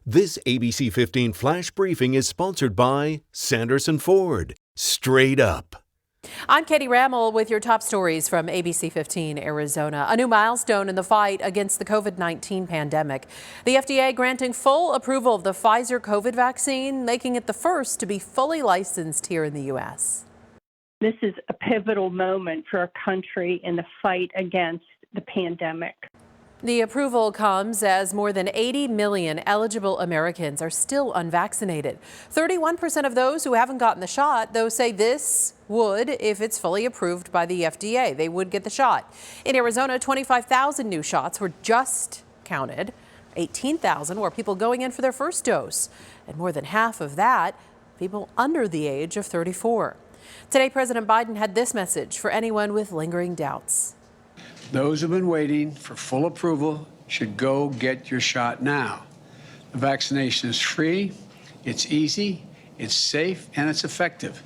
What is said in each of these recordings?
This ABC 15 Flash Briefing is sponsored by Sanderson Ford. Straight up. I'm Katie Rammel with your top stories from ABC15 Arizona. A new milestone in the fight against the COVID-19 pandemic. The FDA granting full approval of the Pfizer COVID vaccine, making it the first to be fully licensed here in the U.S. This is a pivotal moment for our country in the fight against the pandemic. The approval comes as more than 80 million eligible Americans are still unvaccinated. 31% of those who haven't gotten the shot, though, say this would if it's fully approved by the FDA. They would get the shot. In Arizona, 25,000 new shots were just counted. 18,000 were people going in for their first dose, and more than half of that, people under the age of 34. Today, President Biden had this message for anyone with lingering doubts. Those who've been waiting for full approval should go get your shot now. The vaccination is free, it's easy, it's safe, and it's effective,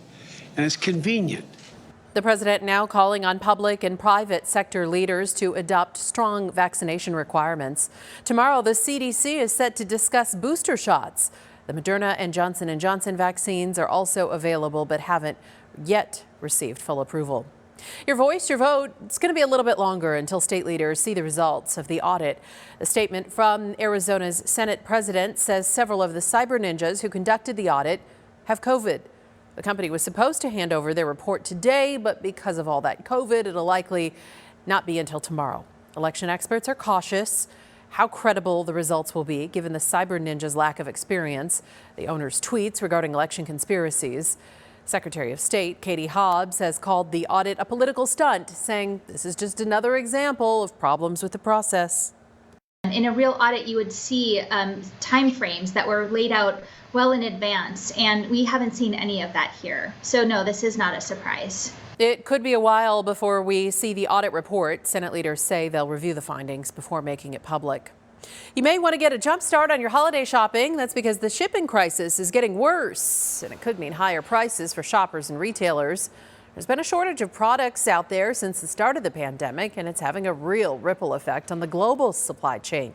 and it's convenient. The president now calling on public and private sector leaders to adopt strong vaccination requirements. Tomorrow, the CDC is set to discuss booster shots. The Moderna and Johnson & Johnson vaccines are also available but haven't yet received full approval. Your voice, your vote. It's going to be a little bit longer until state leaders see the results of the audit. A statement from Arizona's Senate president says several of the cyber ninjas who conducted the audit have COVID. The company was supposed to hand over their report today, but because of all that COVID, it'll likely not be until tomorrow. Election experts are cautious how credible the results will be, given the cyber ninjas' lack of experience, the owner's tweets regarding election conspiracies. Secretary of State Katie Hobbs has called the audit a political stunt, saying this is just another example of problems with the process. In a real audit, you would see timeframes that were laid out well in advance, and we haven't seen any of that here. So no, this is not a surprise. It could be a while before we see the audit report. Senate leaders say they'll review the findings before making it public. You may want to get a jump start on your holiday shopping. That's because the shipping crisis is getting worse, and it could mean higher prices for shoppers and retailers. There's been a shortage of products out there since the start of the pandemic, and it's having a real ripple effect on the global supply chain.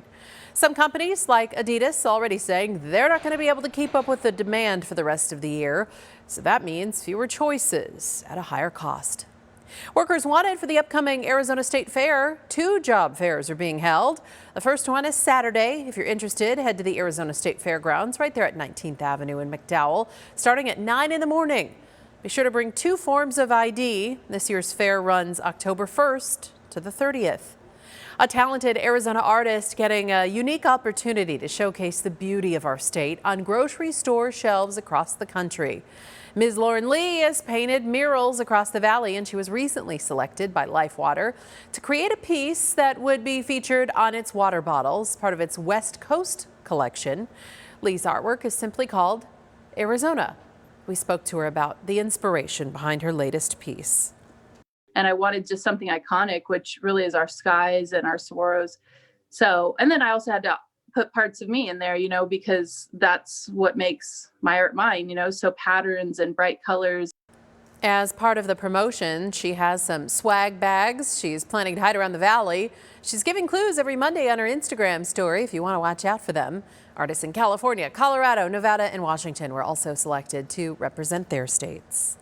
Some companies like Adidas already saying they're not going to be able to keep up with the demand for the rest of the year. So that means fewer choices at a higher cost. Workers wanted for the upcoming Arizona State Fair. 2 job fairs are being held. The first one is Saturday. If you're interested, head to the Arizona State Fairgrounds right there at 19th Avenue in McDowell, starting at 9 in the morning. Be sure to bring 2 forms of ID. This year's fair runs October 1st to the 30th. A talented Arizona artist getting a unique opportunity to showcase the beauty of our state on grocery store shelves across the country. Ms. Lauren Lee has painted murals across the valley, and she was recently selected by Life Water to create a piece that would be featured on its water bottles, part of its West Coast collection. Lee's artwork is simply called Arizona. We spoke to her about the inspiration behind her latest piece. And I wanted just something iconic, which really is our skies and our saguaros. So, and then I also had to put parts of me in there, because that's what makes my art mine, so patterns and bright colors. As part of the promotion, she has some swag bags she's planning to hide around the valley. She's giving clues every Monday on her Instagram story if you want to watch out for them. Artists in California, Colorado, Nevada, and Washington were also selected to represent their states.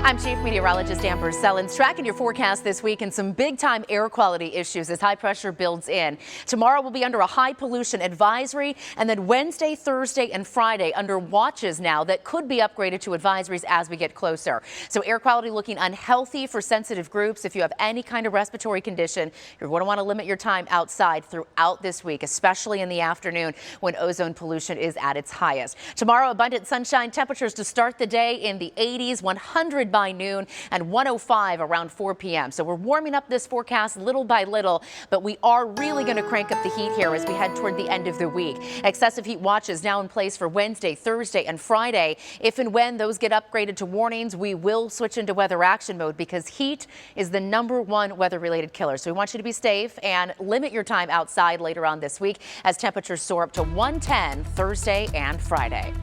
I'm Chief Meteorologist Amber Sellens, tracking your forecast this week and some big-time air quality issues as high pressure builds in. Tomorrow we'll be under a high pollution advisory, and then Wednesday, Thursday, and Friday under watches now that could be upgraded to advisories as we get closer. So air quality looking unhealthy for sensitive groups. If you have any kind of respiratory condition, you're going to want to limit your time outside throughout this week, especially in the afternoon when ozone pollution is at its highest. Tomorrow, abundant sunshine, temperatures to start the day in the 80s, 100 by noon, and 105 around 4 p.m. So we're warming up this forecast little by little, but we are really going to crank up the heat here as we head toward the end of the week. Excessive heat watches now in place for Wednesday, Thursday, and Friday. If and when those get upgraded to warnings, we will switch into weather action mode because heat is the #1 weather-related killer. So we want you to be safe and limit your time outside later on this week as temperatures soar up to 110 Thursday and Friday.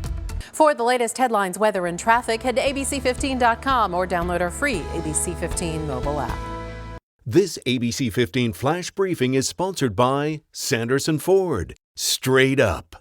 For the latest headlines, weather, and traffic, head to abc15.com or download our free ABC15 mobile app. This ABC 15 Flash Briefing is sponsored by Sanderson Ford. Straight up.